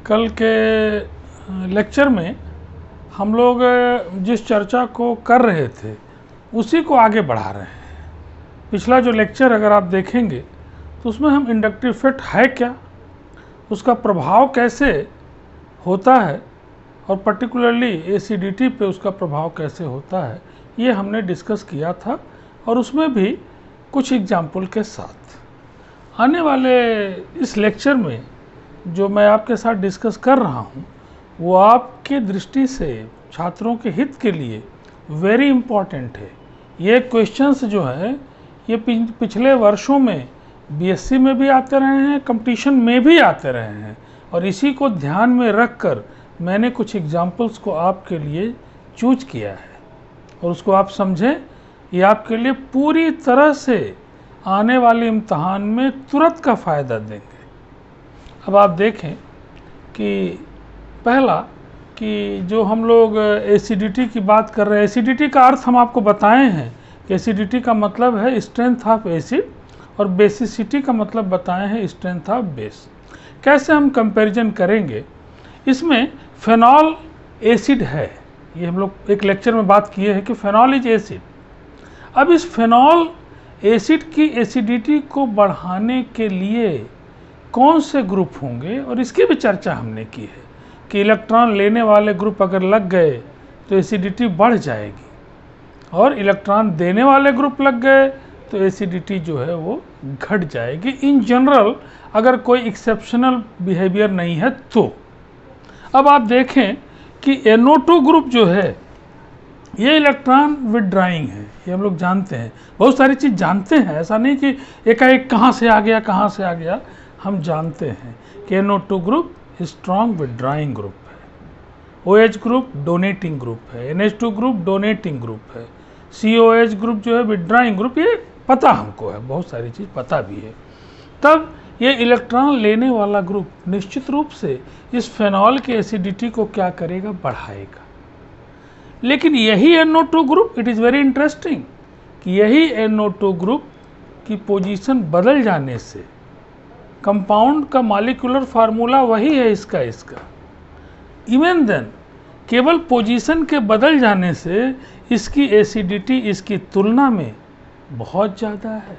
कल के लेक्चर में हम लोग जिस चर्चा को कर रहे थे उसी को आगे बढ़ा रहे हैं। पिछला जो लेक्चर अगर आप देखेंगे तो उसमें हम इंडक्टिव इफेक्ट है क्या, उसका प्रभाव कैसे होता है और पर्टिकुलरली एसिडिटी पे उसका प्रभाव कैसे होता है, ये हमने डिस्कस किया था और उसमें भी कुछ एग्जाम्पल के साथ। आने वाले इस लेक्चर में जो मैं आपके साथ डिस्कस कर रहा हूँ वो आपके दृष्टि से छात्रों के हित के लिए वेरी इम्पॉर्टेंट है। ये क्वेश्चंस जो है ये पिछले वर्षों में बीएससी में भी आते रहे हैं, कंपटीशन में भी आते रहे हैं और इसी को ध्यान में रखकर मैंने कुछ एग्जाम्पल्स को आपके लिए चूज किया है और उसको आप समझें, ये आपके लिए पूरी तरह से आने वाले इम्तहान में तुरंत का फ़ायदा देंगे। अब आप देखें कि पहला कि जो हम लोग एसिडिटी की बात कर रहे हैं, एसिडिटी का अर्थ हम आपको बताए हैं कि एसिडिटी का मतलब है स्ट्रेंथ ऑफ एसिड और बेसिसिटी का मतलब बताए हैं स्ट्रेंथ ऑफ बेस। कैसे हम कंपैरिजन करेंगे, इसमें फेनॉल एसिड है, ये हम लोग एक लेक्चर में बात किए हैं कि फेनॉल इज एसिड। अब इस फेनॉल एसिड की एसिडिटी को बढ़ाने के लिए कौन से ग्रुप होंगे और इसकी भी चर्चा हमने की है कि इलेक्ट्रॉन लेने वाले ग्रुप अगर लग गए तो एसिडिटी बढ़ जाएगी और इलेक्ट्रॉन देने वाले ग्रुप लग गए तो एसिडिटी जो है वो घट जाएगी, इन जनरल अगर कोई एक्सेप्शनल बिहेवियर नहीं है तो। अब आप देखें कि NO2 ग्रुप जो है ये इलेक्ट्रॉन विथड्राइंग है, ये हम लोग जानते हैं, बहुत सारी चीज़ जानते हैं, ऐसा नहीं कि एकाएक कहाँ से आ गया कहाँ से आ गया, हम जानते हैं कि NO2 ग्रुप स्ट्रॉन्ग विथड्राइंग ग्रुप है, OH ग्रुप डोनेटिंग ग्रुप है, NH2 ग्रुप डोनेटिंग ग्रुप है, COH ग्रुप जो है विथड्राइंग ग्रुप, ये पता हमको है, बहुत सारी चीज़ पता भी है। तब ये इलेक्ट्रॉन लेने वाला ग्रुप निश्चित रूप से इस फेनॉल की एसिडिटी को क्या करेगा, बढ़ाएगा। लेकिन यही NO2 group, it is very interesting कि यही NO2 ग्रुप की पोजीशन बदल जाने से कंपाउंड का मॉलिक्यूलर फार्मूला वही है इसका इवन देन केवल पोजीशन के बदल जाने से इसकी एसिडिटी इसकी तुलना में बहुत ज़्यादा है।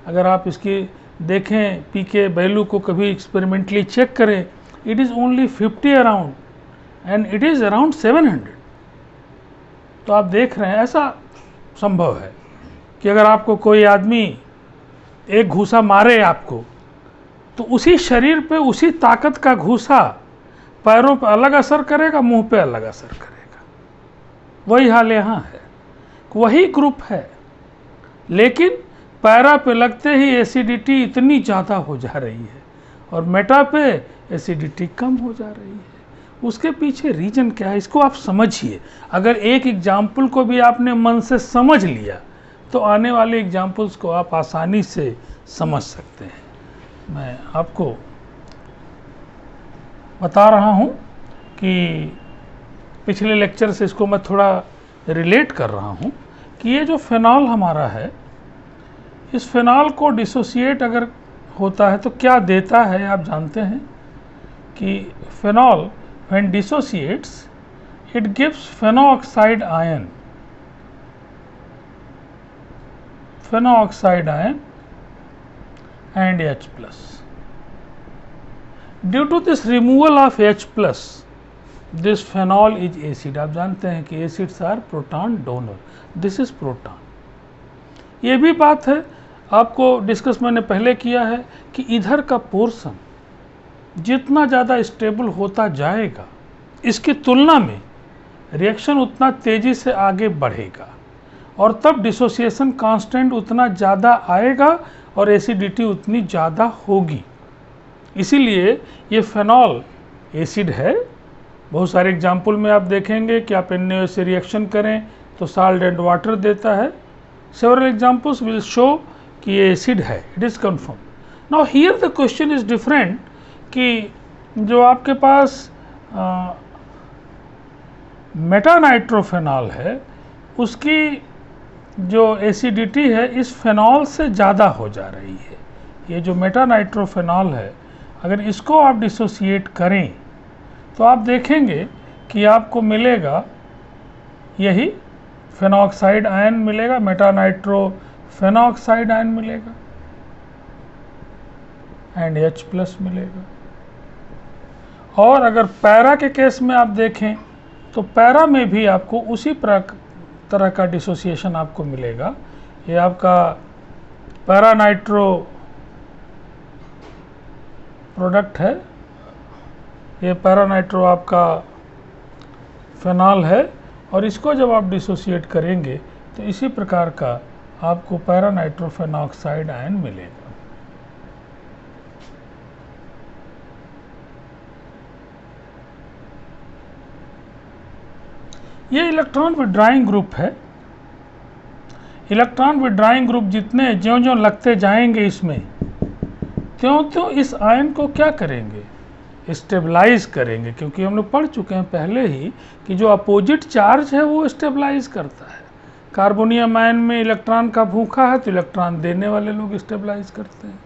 अगर आप इसकी देखें पीके वैल्यू को कभी एक्सपेरिमेंटली चेक करें, it is only 50 around and it is around 700। तो आप देख रहे हैं ऐसा संभव है कि अगर आपको कोई आदमी एक घूसा मारे आपको तो उसी शरीर पे उसी ताकत का घूसा पैरों पे अलग असर करेगा, मुंह पे अलग असर करेगा। वही हाल यहाँ है, वही ग्रुप है, लेकिन पैरा पे लगते ही एसिडिटी इतनी ज़्यादा हो जा रही है और मेटा पे एसिडिटी कम हो जा रही है। उसके पीछे रीजन क्या है, इसको आप समझिए। अगर एक एग्जाम्पल को भी आपने मन से समझ लिया तो आने वाले एग्जाम्पल्स को आप आसानी से समझ सकते हैं। मैं आपको बता रहा हूँ कि पिछले लेक्चर से इसको मैं थोड़ा रिलेट कर रहा हूँ कि ये जो फेनॉल हमारा है, इस फेनॉल को डिसोसिएट अगर होता है तो क्या देता है, आप जानते हैं कि phenol when dissociates it gives phenoxide ion and H+. Due to this removal of H+, this phenol is acid। आप जानते हैं कि acids are proton donor, this is proton। ये भी बात है, आपको डिस्कस मैंने पहले किया है कि इधर का पोर्शन जितना ज़्यादा स्टेबल होता जाएगा इसकी तुलना में रिएक्शन उतना तेज़ी से आगे बढ़ेगा और तब डिसोसिएशन कांस्टेंट उतना ज़्यादा आएगा और एसिडिटी उतनी ज़्यादा होगी। इसीलिए ये फेनॉल एसिड है। बहुत सारे एग्जाम्पल में आप देखेंगे कि आप NaOH से रिएक्शन करें तो साल्ट एंड वाटर देता है। सेवरल एग्जाम्पल्स विल शो कि ये एसिड है, it is confirm. Now here the question is different कि जो आपके पास मेटानाइट्रोफेनॉल है उसकी जो एसिडिटी है इस फेनॉल से ज़्यादा हो जा रही है। ये जो मेटानाइट्रोफेनॉल है अगर इसको आप डिसोसिएट करें तो आप देखेंगे कि आपको मिलेगा यही फेनॉक्साइड आयन मिलेगा, मेटानाइट्रो फेनॉक्साइड आयन मिलेगा एंड H+ मिलेगा। और अगर पैरा के केस में आप देखें तो पैरा में भी आपको उसी तरह का डिसोसिएशन आपको मिलेगा। ये आपका पैरानाइट्रो प्रोडक्ट है, ये पैरानाइट्रो आपका फेनॉल है, और इसको जब आप डिसोसिएट करेंगे तो इसी प्रकार का आपको पैरानाइट्रोफेनॉक्साइड आयन मिलेगा। ये इलेक्ट्रॉन विड्रॉइंग ग्रुप है। इलेक्ट्रॉन विड्रॉइंग ग्रुप जितने ज्यों-ज्यों लगते जाएंगे इसमें, त्यों-त्यों इस आयन को क्या करेंगे, स्टेबलाइज करेंगे, क्योंकि हम लोग पढ़ चुके हैं पहले ही कि जो अपोजिट चार्ज है वो स्टेबलाइज करता है। कार्बोनियम आयन में इलेक्ट्रॉन का भूखा है तो इलेक्ट्रॉन देने वाले लोग स्टेबलाइज करते हैं।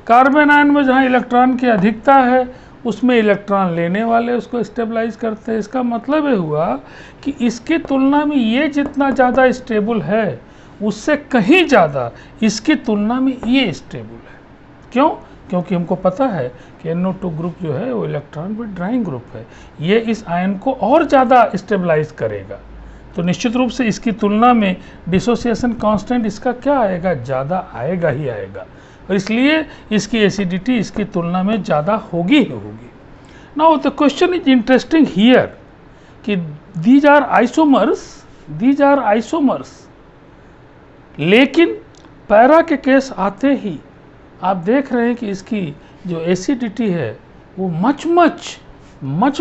कार्बन आयन में जहाँ इलेक्ट्रॉन की अधिकता है उसमें इलेक्ट्रॉन लेने वाले उसको स्टेबलाइज करते हैं। इसका मतलब ये हुआ कि इसकी तुलना में ये जितना ज़्यादा स्टेबल है उससे कहीं ज़्यादा इसकी तुलना में ये स्टेबल है। क्यों? क्योंकि हमको पता है कि NO2 ग्रुप जो है वो इलेक्ट्रॉन विड्रॉइंग ग्रुप है, ये इस आयन को और ज़्यादा स्टेबलाइज करेगा। तो निश्चित रूप से इसकी तुलना में डिसोसिएशन कांस्टेंट इसका क्या आएगा, ज़्यादा आएगा ही आएगा, और इसलिए इसकी एसिडिटी इसकी तुलना में ज़्यादा होगी ही होगी। Now the question is interesting here कि दीज आर आइसोमर्स, लेकिन पैरा के केस आते ही आप देख रहे हैं कि इसकी जो एसिडिटी है वो much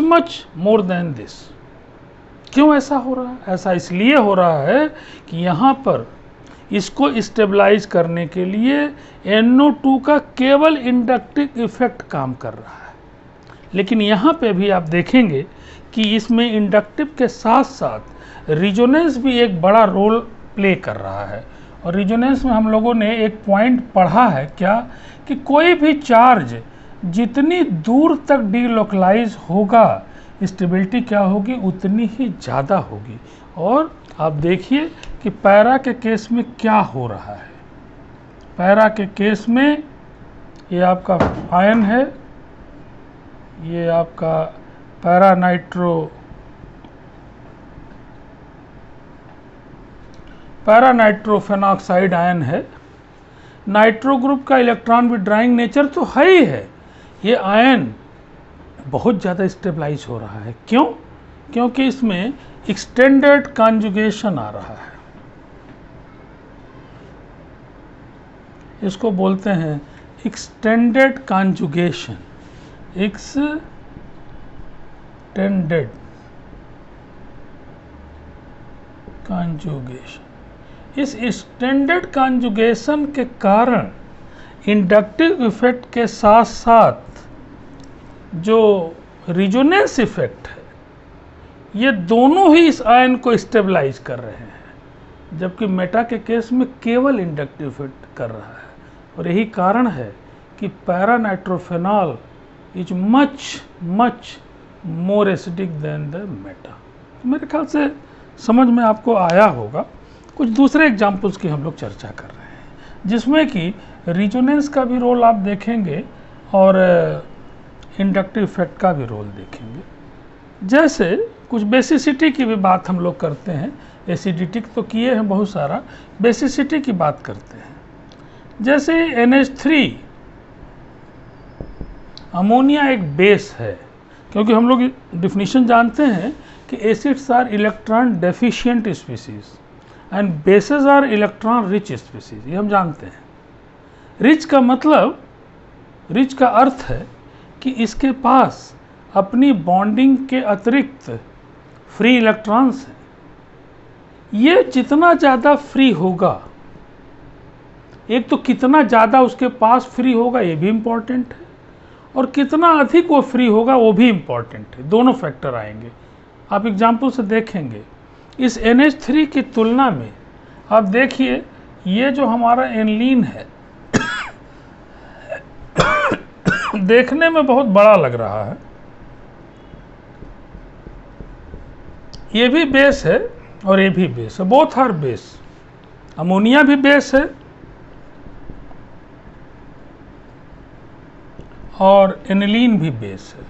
much more than this. क्यों ऐसा हो रहा है? ऐसा इसलिए हो रहा है कि यहाँ पर इसको स्टेबलाइज करने के लिए NO2 का केवल इंडक्टिव इफेक्ट काम कर रहा है, लेकिन यहाँ पे भी आप देखेंगे कि इसमें इंडक्टिव के साथ साथ रिजोनेंस भी एक बड़ा रोल प्ले कर रहा है। और रिजोनेंस में हम लोगों ने एक पॉइंट पढ़ा है क्या, कि कोई भी चार्ज जितनी दूर तक डीलोकलाइज होगा स्टेबिलिटी क्या होगी, उतनी ही ज़्यादा होगी। और आप देखिए कि पैरा के केस में क्या हो रहा है। पैरा के केस में ये आपका आयन है, ये आपका पैरानाइट्रोफेनॉक्साइड आयन है। नाइट्रो ग्रुप का इलेक्ट्रॉन विड्रॉइंग नेचर तो है ही है, ये आयन बहुत ज़्यादा स्टेबलाइज हो रहा है। क्यों? क्योंकि इसमें एक्सटेंडेड कॉन्जुगेशन आ रहा है, इसको बोलते हैं एक्सटेंडेड कॉन्जुगेशन। एक्सटेंडेड कॉन्जुगेशन, इस एक्सटेंडेड कॉन्जुगेशन के कारण इंडक्टिव इफेक्ट के साथ साथ जो रिजोनेंस इफेक्ट है, ये दोनों ही इस आयन को स्टेबलाइज कर रहे हैं, जबकि मेटा के केस में केवल इंडक्टिव इफेक्ट कर रहा है। और यही कारण है कि paranitrophenol is much more acidic than the meta. मेरे ख्याल से समझ में आपको आया होगा। कुछ दूसरे एग्जाम्पल्स की हम लोग चर्चा कर रहे हैं, जिसमें कि रिजोनेंस का भी रोल आप देखेंगे और इंडक्टिव इफेक्ट का भी रोल देखेंगे। जैसे कुछ बेसिसिटी की भी बात हम लोग करते हैं, एसिडिटी तो किए हैं बहुत सारा, बेसिसिटी की बात करते हैं। जैसे NH3 अमोनिया एक बेस है, क्योंकि हम लोग डिफिनीशन जानते हैं कि acids are electron deficient species and bases are electron rich species, ये हम जानते हैं। रिच का मतलब, रिच का अर्थ है कि इसके पास अपनी बॉन्डिंग के अतिरिक्त फ्री इलेक्ट्रॉन्स हैं। ये जितना ज़्यादा फ्री होगा, एक तो कितना ज़्यादा उसके पास फ्री होगा ये भी इम्पॉर्टेंट है, और कितना अधिक वो फ्री होगा वो भी इम्पॉर्टेंट है। दोनों फैक्टर आएंगे, आप एग्जाम्पल से देखेंगे। इस NH3 की तुलना में आप देखिए, ये जो हमारा एनलीन है देखने में बहुत बड़ा लग रहा है, ये भी बेस है और ये भी बेस है, बोथ आर बेस। अमोनिया भी बेस है और एनिलीन भी बेस है।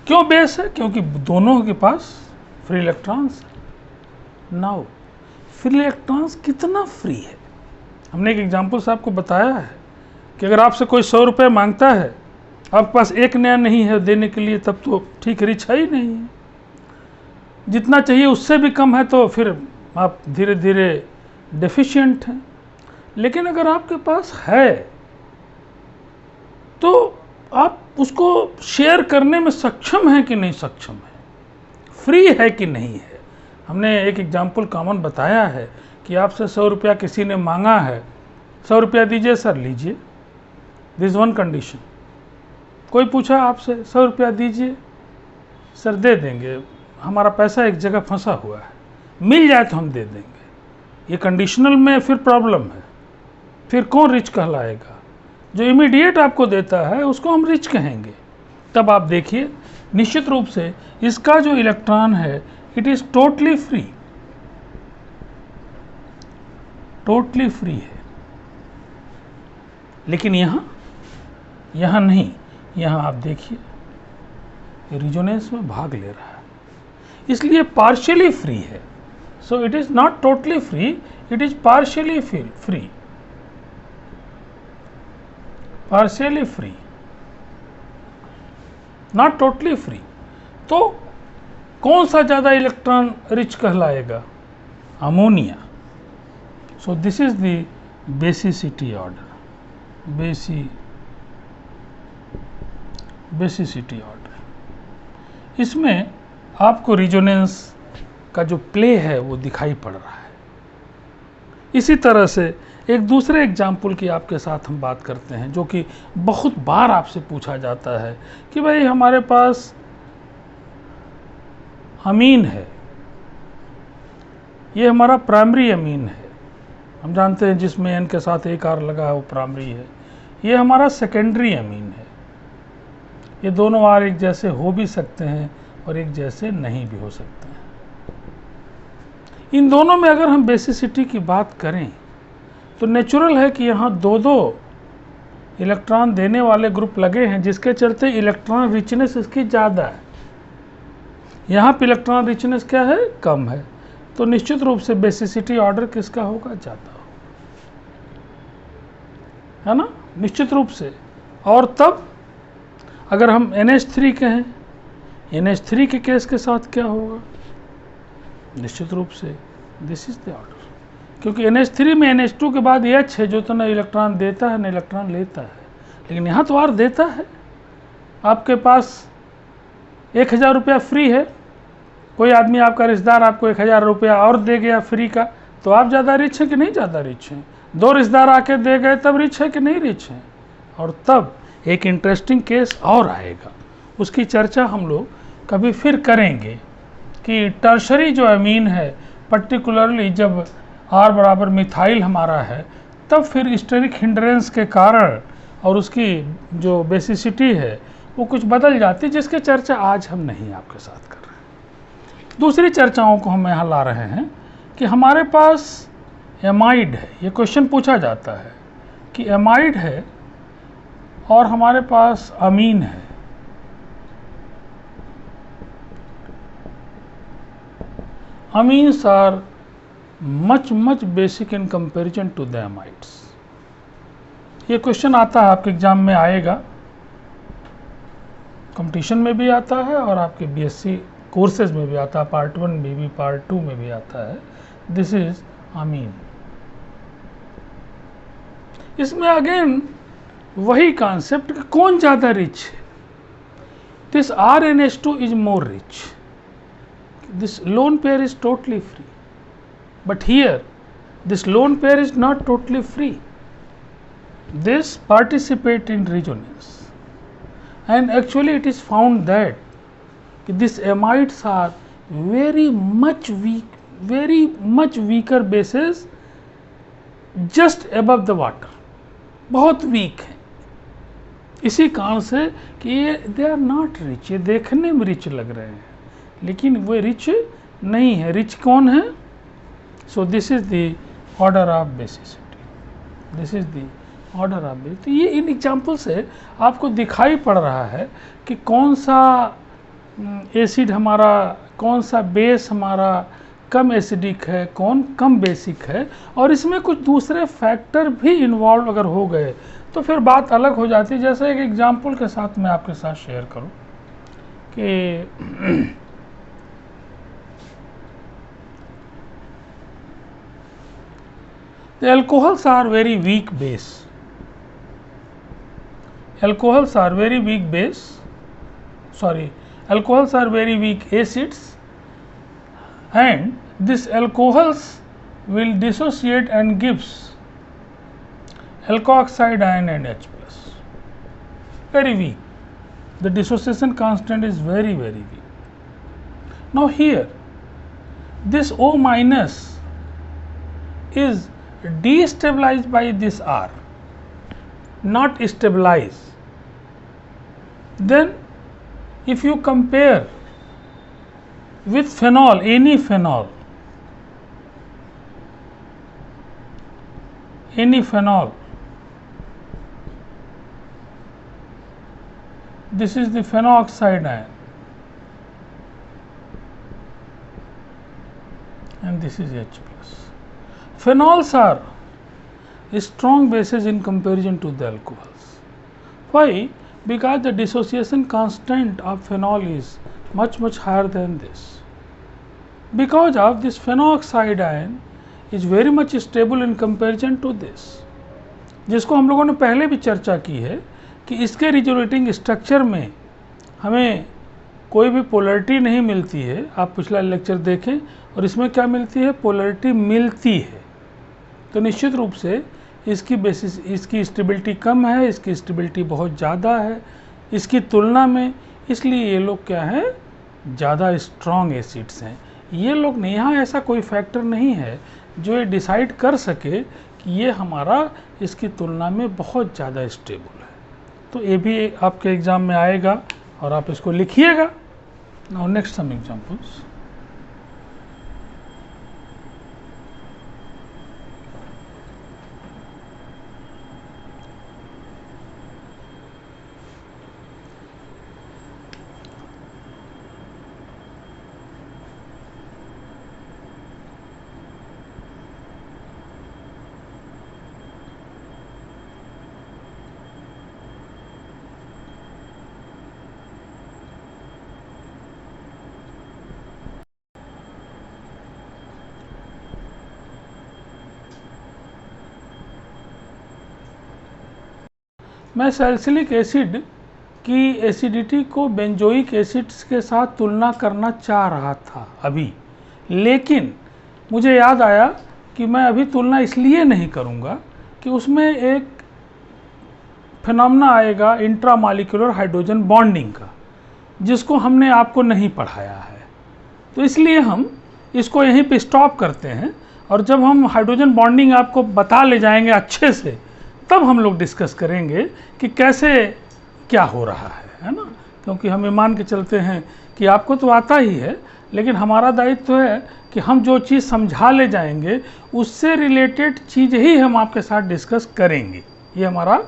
क्यों बेस है? क्योंकि दोनों के पास फ्री इलेक्ट्रॉन्स है। नाउ फ्री इलेक्ट्रॉन्स कितना फ्री है? हमने एक एग्जांपल से आपको बताया है कि अगर आपसे कोई 100 रुपये मांगता है, आपके पास एक नया नहीं है देने के लिए, तब तो ठीक रिच है ही नहीं है। जितना चाहिए उससे भी कम है तो फिर आप धीरे धीरे डेफिशिएंट हैं। लेकिन अगर आपके पास है तो आप उसको शेयर करने में सक्षम हैं कि नहीं सक्षम है, फ्री है कि नहीं है। हमने एक एग्जाम्पल कॉमन बताया है कि आपसे 100 रुपया किसी ने मांगा है, 100 रुपया दीजिए सर, लीजिए, दिस वन कंडीशन। कोई पूछा आपसे 100 रुपया दीजिए सर, दे देंगे, हमारा पैसा एक जगह फंसा हुआ है, मिल जाए तो हम दे देंगे। ये कंडीशनल में फिर प्रॉब्लम है, फिर कौन रिच कहलाएगा? जो इमीडिएट आपको देता है उसको हम रिच कहेंगे। तब आप देखिए निश्चित रूप से इसका जो इलेक्ट्रॉन है it is totally free, totally free है। लेकिन यहाँ नहीं, यहाँ आप देखिए रिजोनेंस में भाग ले रहा है, इसलिए पार्शियली फ्री है। So it is not totally free, it is partially free, partially free, not totally free. तो कौन सा ज़्यादा इलेक्ट्रॉन रिच कहलाएगा? Ammonia. So this is the basicity order, basicity order. इसमें आपको रिजोनेंस का जो प्ले है वो दिखाई पड़ रहा है। इसी तरह से एक दूसरे एग्जाम्पल की आपके साथ हम बात करते हैं, जो कि बहुत बार आपसे पूछा जाता है कि भाई हमारे पास अमीन है, ये हमारा प्राइमरी अमीन है, हम जानते हैं जिसमें एन के साथ एक आर लगा है वो प्राइमरी है। ये हमारा सेकेंडरी अमीन है। ये दोनों आर एक जैसे हो भी सकते हैं और एक जैसे नहीं भी हो सकते हैं। इन दोनों में अगर हम बेसिसिटी की बात करें तो नेचुरल है कि यहाँ दो दो इलेक्ट्रॉन देने वाले ग्रुप लगे हैं, जिसके चलते इलेक्ट्रॉन रिचनेस इसकी ज़्यादा है। यहाँ पे इलेक्ट्रॉन रिचनेस क्या है? कम है। तो निश्चित रूप से बेसिसिटी ऑर्डर किसका होगा? ज़्यादा होगा, है ना, निश्चित रूप से। और तब अगर हम NH3 कहें, NH3 के केस के साथ क्या होगा? निश्चित रूप से दिस इज द ऑर्डर, क्योंकि NH3 में NH2 के बाद H है जो तो न इलेक्ट्रॉन देता है न इलेक्ट्रॉन लेता है। लेकिन यहाँ तो R देता है। आपके पास 1000 रुपया फ्री है, कोई आदमी आपका रिश्तेदार आपको 1000 रुपया और दे गया फ्री का, तो आप ज़्यादा रिच हैं कि नहीं ज़्यादा रिच हैं? दो रिश्तेदार आके दे गए तब रिच है कि नहीं रिच हैं? और तब एक इंटरेस्टिंग केस और आएगा, उसकी चर्चा हम लोग कभी फिर करेंगे कि टर्शरी जो अमीन है, पर्टिकुलरली जब R बराबर मिथाइल हमारा है, तब फिर स्टेरिक हिंड्रेंस के कारण और उसकी जो बेसिसिटी है वो कुछ बदल जाती है, जिसकी चर्चा आज हम नहीं आपके साथ कर रहे हैं। दूसरी चर्चाओं को हम यहाँ ला रहे हैं कि हमारे पास एमाइड है। ये क्वेश्चन पूछा जाता है कि एमाइड है और हमारे पास अमीन है। Amines are much basic in comparison to the amides। ये क्वेश्चन आता है आपके एग्जाम में, आएगा, कंपटीशन में भी आता है और आपके BSc कोर्सेज में भी आता है, पार्ट 1 में भी, पार्ट 2 में भी आता है। दिस इज अमीन। इसमें अगेन वही कॉन्सेप्ट कि कौन ज़्यादा रिच है। This RNH2 is more rich, this lone pair is totally free, but here this lone pair is not totally free. This participate in resonance, and actually it is found that these amides are very much weaker bases just above the water, बहुत weak है। इसी कारण से कि ये they are not rich, ये देखने में रिच लग रहे हैं लेकिन वो रिच नहीं है। रिच कौन है? So this is the order of basicity, this is the order of basicity. तो ये इन एग्जाम्पल से आपको दिखाई पड़ रहा है कि कौन सा एसिड हमारा, कौन सा बेस हमारा कम एसिडिक है, कौन कम बेसिक है, और इसमें कुछ दूसरे फैक्टर भी इन्वॉल्व अगर हो गए तो फिर बात अलग हो जाती है। जैसे एक एग्जांपल के साथ मैं आपके साथ शेयर करूं कि the alcohols are very weak base, alcohols are very weak base, sorry, alcohols are very weak acids, and this alcohols will dissociate and gives alkoxide ion and H plus, very weak. The dissociation constant is very weak. Now here this O minus is destabilized by this R, not stabilized. Then if you compare with phenol, any phenol, this is the phenoxide ion and this is H plus. Phenols are strong bases in comparison to the alcohols. Why? Because the dissociation constant of phenol is much higher than this. Because of this phenoxide ion is very much stable in comparison to this, जिसको हम लोगों ने पहले भी चर्चा की है कि इसके रिजोनेटिंग स्ट्रक्चर में हमें कोई भी पोलरिटी नहीं मिलती है। आप पिछला लेक्चर देखें और इसमें क्या मिलती है? पोलरिटी मिलती है। तो निश्चित रूप से इसकी बेसिस, इसकी स्टेबिलिटी कम है, इसकी स्टेबिलिटी बहुत ज़्यादा है इसकी तुलना में, इसलिए ये लोग क्या है? ज़्यादा स्ट्रॉन्ग एसिड्स हैं। ये लोग नहीं, यहाँ ऐसा कोई फैक्टर नहीं है जो ये डिसाइड कर सके कि ये हमारा इसकी तुलना में बहुत ज़्यादा स्टेबल है। तो ये भी आपके एग्ज़ाम में आएगा और आप इसको लिखिएगा। Now next some examples. मैं सैलिसिलिक एसिड की एसिडिटी को बेंजोइक एसिड्स के साथ तुलना करना चाह रहा था अभी, लेकिन मुझे याद आया कि मैं अभी तुलना इसलिए नहीं करूँगा कि उसमें एक फिनोमेना आएगा इंट्रामॉलिक्यूलर हाइड्रोजन बॉन्डिंग का, जिसको हमने आपको नहीं पढ़ाया है। तो इसलिए हम इसको यहीं पे स्टॉप करते हैं और जब हम हाइड्रोजन बॉन्डिंग आपको बता ले जाएंगे अच्छे से, तब हम लोग डिस्कस करेंगे कि कैसे क्या हो रहा है ना। क्योंकि हम ये मान के चलते हैं कि आपको तो आता ही है, लेकिन हमारा दायित्व तो है कि हम जो चीज़ समझा ले जाएंगे उससे रिलेटेड चीज़ ही हम आपके साथ डिस्कस करेंगे। ये हमारा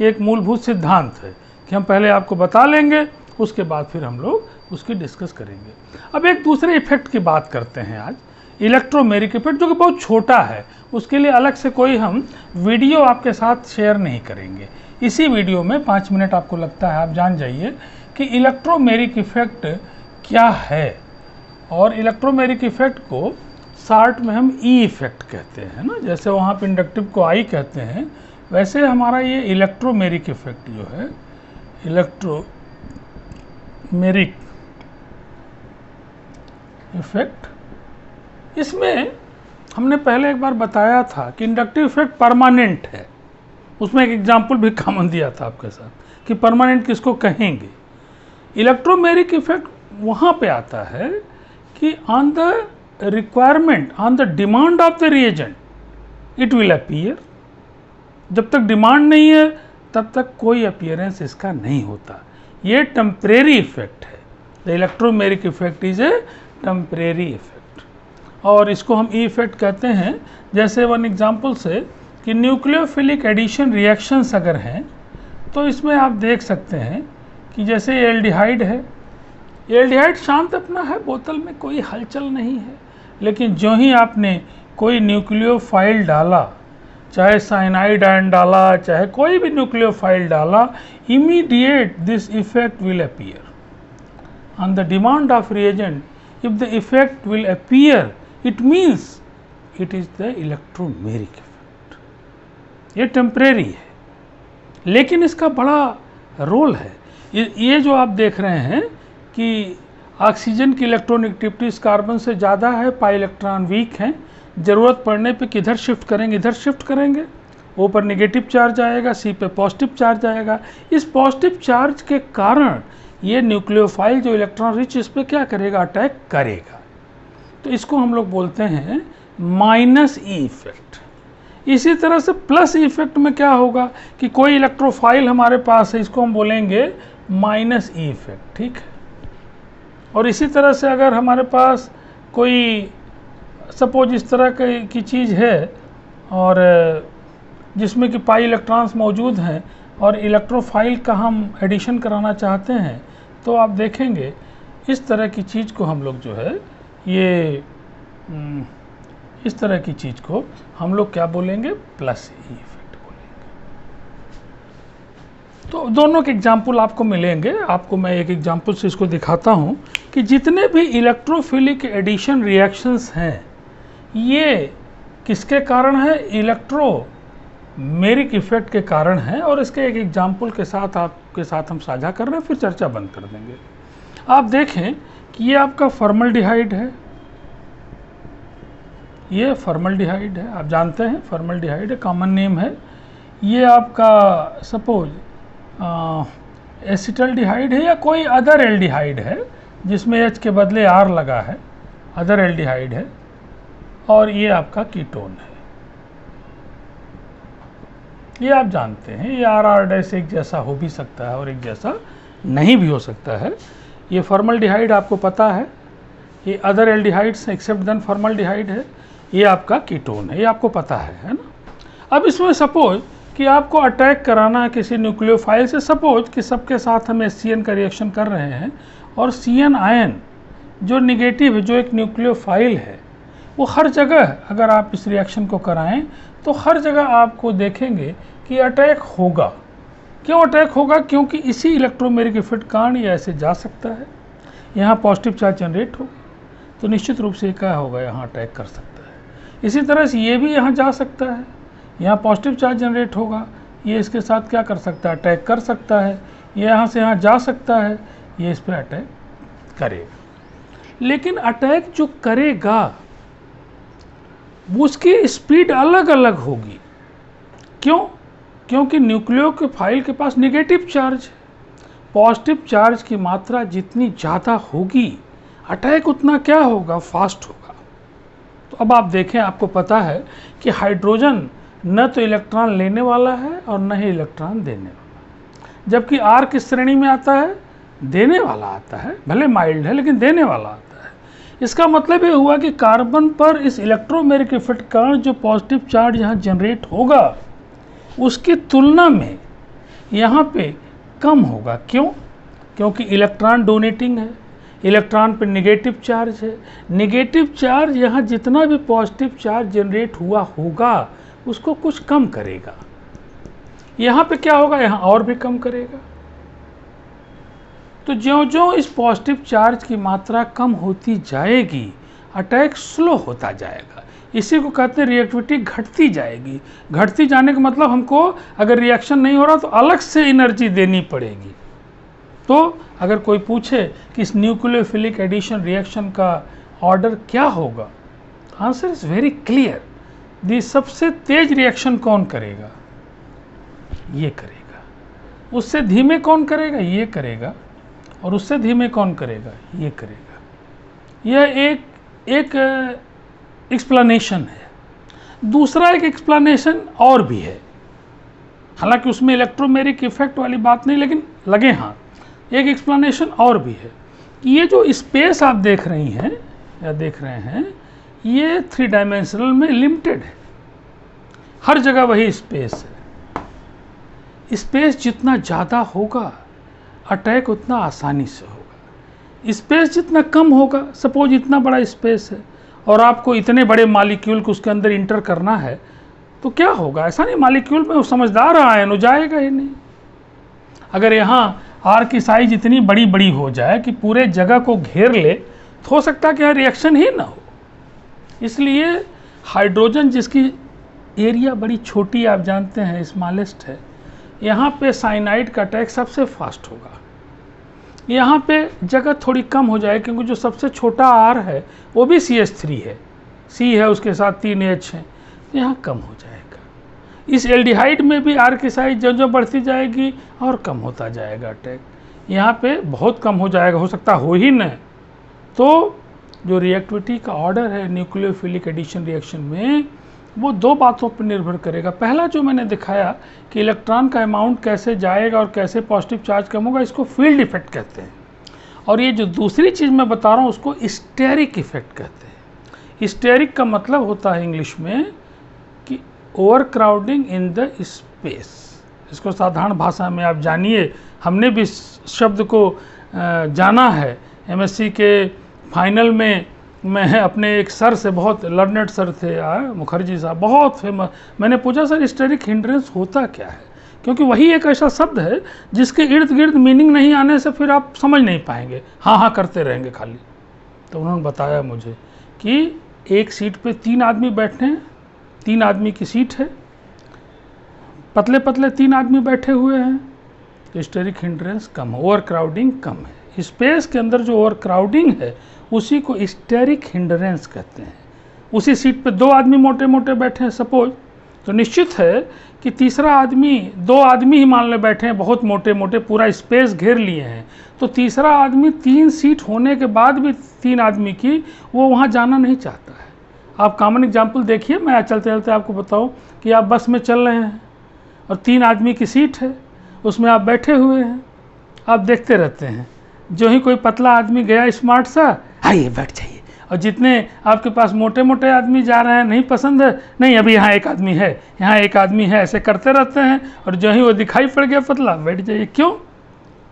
एक मूलभूत सिद्धांत है कि हम पहले आपको बता लेंगे, उसके बाद फिर हम लोग उसकी डिस्कस करेंगे। अब एक दूसरे इफेक्ट की बात करते हैं आज, इलेक्ट्रोमेरिक इफेक्ट, जो कि बहुत छोटा है। उसके लिए अलग से कोई हम वीडियो आपके साथ शेयर नहीं करेंगे। इसी वीडियो में 5 मिनट आपको लगता है, आप जान जाइए कि इलेक्ट्रोमेरिक इफेक्ट क्या है। और इलेक्ट्रोमेरिक इफेक्ट को शार्ट में हम ई इफेक्ट कहते हैं ना, जैसे वहाँ पे इंडक्टिव को आई कहते हैं, वैसे हमारा ये इलेक्ट्रोमेरिक इफेक्ट जो है, इलेक्ट्रोमेरिक इफेक्ट, इसमें हमने पहले एक बार बताया था कि इंडक्टिव इफेक्ट परमानेंट है। उसमें एक एग्जाम्पल भी कॉमन दिया था आपके साथ कि परमानेंट किसको कहेंगे। इलेक्ट्रोमेरिक इफेक्ट वहाँ पे आता है कि on the requirement, on the demand of the reagent it will appear. जब तक डिमांड नहीं है तब तक कोई अपीयरेंस इसका नहीं होता। ये टेम्परेरी इफेक्ट है। The electromeric effect is a temporary effect, और इसको हम ई इफेक्ट कहते हैं। जैसे वन एग्जांपल से कि न्यूक्लियोफिलिक एडिशन रिएक्शंस अगर हैं तो इसमें आप देख सकते हैं कि जैसे एल्डिहाइड है, एल्डिहाइड शांत अपना है, बोतल में कोई हलचल नहीं है, लेकिन जो ही आपने कोई न्यूक्लियोफाइल डाला, चाहे साइनाइड आयन डाला, चाहे कोई भी न्यूक्लियोफाइल डाला, immediate this effect will appear on the demand of reagent. If the effect will appear it means it is the electromeric effect. ये टेम्परेरी है, लेकिन इसका बड़ा रोल है। ये जो आप देख रहे हैं कि ऑक्सीजन की इलेक्ट्रोनेगेटिविटी इस कार्बन से ज़्यादा है, पाई इलेक्ट्रॉन वीक हैं, ज़रूरत पड़ने पे किधर शिफ्ट करेंगे, इधर शिफ्ट करेंगे, ऊपर नेगेटिव चार्ज आएगा, सी पे पॉजिटिव चार्ज आएगा। इस पॉजिटिव चार्ज के कारण ये न्यूक्लियोफाइल जो इलेक्ट्रॉन रिच इस पर क्या करेगा, अटैक करेगा। तो इसको हम लोग बोलते हैं माइनस ई इफेक्ट। इसी तरह से प्लस इफेक्ट में क्या होगा कि कोई इलेक्ट्रोफाइल हमारे पास है, इसको हम बोलेंगे माइनस ई इफेक्ट, ठीक है। और इसी तरह से अगर हमारे पास कोई सपोज इस तरह की चीज़ है और जिसमें कि पाई इलेक्ट्रॉन्स मौजूद हैं और इलेक्ट्रोफाइल का हम एडिशन कराना चाहते हैं, तो आप देखेंगे इस तरह की चीज़ को हम लोग जो है ये इस तरह की चीज़ को हम लोग क्या बोलेंगे, प्लस ई इफेक्ट बोलेंगे। तो दोनों के एग्जाम्पल आपको मिलेंगे। आपको मैं एक एग्जाम्पल से इसको दिखाता हूँ कि जितने भी इलेक्ट्रोफिलिक एडिशन रिएक्शंस हैं ये किसके कारण है, इलेक्ट्रोमेरिक इफेक्ट के कारण है। और इसके एक एग्जाम्पल के साथ आपके साथ हम साझा कर रहे हैं, फिर चर्चा बंद कर देंगे। आप देखें कि ये आपका फॉर्मल्डिहाइड है, ये फॉर्मल्डिहाइड है, आप जानते हैं फॉर्मल्डिहाइड है, कॉमन नेम है। ये आपका सपोज एसिटल्डिहाइड है या कोई अदर एल्डिहाइड है जिसमें H के बदले R लगा है, अदर एल्डिहाइड है। और ये आपका कीटोन है, ये आप जानते हैं। ये R एक जैसा हो भी सकता है और एक जैसा नहीं भी हो सकता है। ये फॉर्मल्डिहाइड आपको पता है, ये other aldehydes except then formaldehyde है। ये आपका कीटोन है, ये आपको पता है ना। अब इसमें सपोज कि आपको अटैक कराना है किसी न्यूक्लियोफाइल से, सपोज कि सबके साथ हम HCN का रिएक्शन कर रहे हैं और CN आयन जो निगेटिव है, जो एक न्यूक्लियोफाइल है, वो हर जगह अगर आप इस रिएक्शन को कराएं तो हर जगह आपको देखेंगे कि अटैक होगा। क्यों अटैक होगा? क्योंकि इसी इलेक्ट्रोमेरिक इफेक्ट कारण ये ऐसे जा सकता है, यहाँ पॉजिटिव चार्ज जनरेट होगा, तो निश्चित रूप से क्या होगा, यहाँ अटैक कर सकता है। इसी तरह से ये भी यहाँ जा सकता है, यहाँ पॉजिटिव चार्ज जनरेट होगा, ये इसके साथ क्या कर सकता है, अटैक कर सकता है। ये यहाँ से यहाँ जा सकता है, ये इस पर अटैक करेगा। लेकिन अटैक जो करेगा उसकी स्पीड अलग अलग होगी। क्यों? क्योंकि न्यूक्लियोफाइल के पास नेगेटिव चार्ज है। पॉजिटिव चार्ज की मात्रा जितनी ज़्यादा होगी अटैक उतना क्या होगा, फास्ट होगा। तो अब आप देखें, आपको पता है कि हाइड्रोजन न तो इलेक्ट्रॉन लेने वाला है और न ही इलेक्ट्रॉन देने वाला, जबकि R किस श्रेणी में आता है, देने वाला आता है, भले माइल्ड है लेकिन देने वाला आता है। इसका मतलब ये हुआ कि कार्बन पर इस इलेक्ट्रोमेरिक इफेक्ट का जो पॉजिटिव चार्ज यहाँ जनरेट होगा उसकी तुलना में यहाँ पे कम होगा। क्यों? क्योंकि इलेक्ट्रॉन डोनेटिंग है, इलेक्ट्रॉन पे नेगेटिव चार्ज है। नेगेटिव चार्ज यहाँ जितना भी पॉजिटिव चार्ज जनरेट हुआ होगा उसको कुछ कम करेगा। यहाँ पे क्या होगा, यहाँ और भी कम करेगा। तो ज्यों-ज्यों इस पॉजिटिव चार्ज की मात्रा कम होती जाएगी अटैक स्लो होता जाएगा। इसी को कहते हैं रिएक्टिविटी घटती जाएगी। घटती जाने का मतलब हमको अगर रिएक्शन नहीं हो रहा तो अलग से एनर्जी देनी पड़ेगी। तो अगर कोई पूछे कि इस न्यूक्लियोफिलिक एडिशन रिएक्शन का ऑर्डर क्या होगा, आंसर इज वेरी क्लियर। दी सबसे तेज रिएक्शन कौन करेगा, ये करेगा। उससे धीमे कौन करेगा, ये करेगा। और उससे धीमे कौन करेगा, ये करेगा। यह एक एक्सप्लेनेशन है। दूसरा एक एक्सप्लेनेशन और भी है हालांकि उसमें इलेक्ट्रोमेरिक इफेक्ट वाली बात नहीं, लेकिन लगे हाँ। एक एक्सप्लेनेशन और भी है कि ये जो स्पेस आप देख रही हैं या देख रहे हैं, ये 3 डायमेंशनल में लिमिटेड है, हर जगह वही स्पेस है। स्पेस जितना ज़्यादा होगा अटैक उतना आसानी से होगा, स्पेस जितना कम होगा, सपोज इतना बड़ा स्पेस है और आपको इतने बड़े मालिक्यूल को उसके अंदर इंटर करना है, तो क्या होगा? ऐसा नहीं मालिक्यूल में वो समझदार आयन हो जाएगा ही नहीं। अगर यहाँ आर की साइज इतनी बड़ी बड़ी हो जाए कि पूरे जगह को घेर ले, तो हो सकता है कि यहाँ रिएक्शन ही ना हो। इसलिए हाइड्रोजन जिसकी एरिया बड़ी छोटी आप जानते हैं स्मॉलेस्ट है, यहाँ पे साइनाइड का अटैक सबसे फास्ट होगा। यहाँ पे जगह थोड़ी कम हो जाए क्योंकि जो सबसे छोटा आर है वो भी CH3 है, C है उसके साथ 3 H हैं, तो यहाँ कम हो जाएगा। इस एल्डिहाइड में भी आर की साइज जो जो बढ़ती जाएगी और कम होता जाएगा अटैक, यहाँ पे बहुत कम हो जाएगा, हो सकता हो ही न। तो जो रिएक्टिविटी का ऑर्डर है न्यूक्लियोफिलिक एडिशन रिएक्शन में, वो 2 बातों पर निर्भर करेगा। पहला जो मैंने दिखाया कि इलेक्ट्रॉन का अमाउंट कैसे जाएगा और कैसे पॉजिटिव चार्ज कम होगा, इसको फील्ड इफेक्ट कहते हैं। और ये जो दूसरी चीज़ मैं बता रहा हूँ उसको स्टेरिक इफेक्ट कहते हैं। स्टेरिक का मतलब होता है इंग्लिश में कि over crowding in the space. इसको साधारण भाषा में आप जानिए, हमने भी शब्द को जाना है। MSc के फाइनल में मैं अपने एक सर से, बहुत लर्नेड सर थे मुखर्जी साहब, बहुत फेमस, मैंने पूछा सर स्टेरिक हिंड्रेंस होता क्या है, क्योंकि वही एक ऐसा शब्द है जिसके इर्द गिर्द मीनिंग नहीं आने से फिर आप समझ नहीं पाएंगे, हाँ हाँ करते रहेंगे खाली। तो उन्होंने बताया मुझे कि एक सीट पे 3 आदमी बैठे हैं, 3 आदमी की सीट है, पतले पतले 3 आदमी बैठे हुए हैं, तो स्टेरिक हिंड्रेंस कम है, ओवर क्राउडिंग कम है। स्पेस के अंदर जो ओवर क्राउडिंग है उसी को स्टेरिक हिंड्रेंस कहते हैं। उसी सीट पे 2 आदमी मोटे मोटे बैठे हैं सपोज, तो निश्चित है कि तीसरा आदमी, 2 आदमी ही मान ले बैठे हैं बहुत मोटे मोटे, पूरा स्पेस घेर लिए हैं, तो तीसरा आदमी 3 सीट होने के बाद भी 3 आदमी की, वो वहाँ जाना नहीं चाहता है। आप कॉमन एग्जाम्पल देखिए, मैं चलते चलते आपको बताऊँ कि आप बस में चल रहे हैं और 3 आदमी की सीट है, उसमें आप बैठे हुए हैं, आप देखते रहते हैं, जो ही कोई पतला आदमी गया स्मार्ट सा, आइए बैठ जाइए, और जितने आपके पास मोटे मोटे आदमी जा रहे हैं, नहीं पसंद है, नहीं अभी यहाँ एक आदमी है, यहाँ एक आदमी है, ऐसे करते रहते हैं, और जो ही वो दिखाई पड़ गया पतला, बैठ जाइए। क्यों?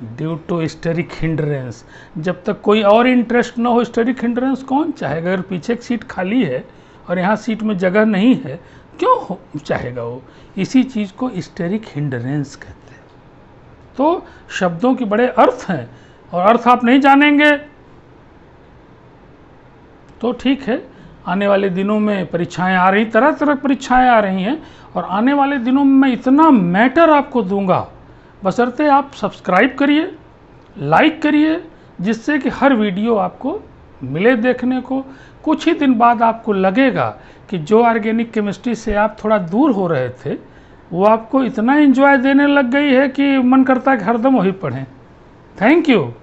Due to steric hindrance. जब तक कोई और इंटरेस्ट ना हो, स्टेरिक हिंड्रेंस कौन चाहेगा? अगर पीछे एक सीट खाली है और यहाँ सीट में जगह नहीं है, क्यों चाहेगा वो? इसी चीज़ को स्टेरिक हिंड्रेंस कहते हैं। तो शब्दों के बड़े अर्थ हैं, और अर्थ आप नहीं जानेंगे तो ठीक है। आने वाले दिनों में परीक्षाएं आ रही, तरह तरह परीक्षाएं आ रही हैं, और आने वाले दिनों में मैं इतना मैटर आपको दूंगा, बशर्ते आप सब्सक्राइब करिए, लाइक करिए, जिससे कि हर वीडियो आपको मिले देखने को। कुछ ही दिन बाद आपको लगेगा कि जो ऑर्गेनिक केमिस्ट्री से आप थोड़ा दूर हो रहे थे, वो आपको इतना एंजॉय देने लग गई है कि मन करता है कि हरदम वही पढ़ें। Thank you.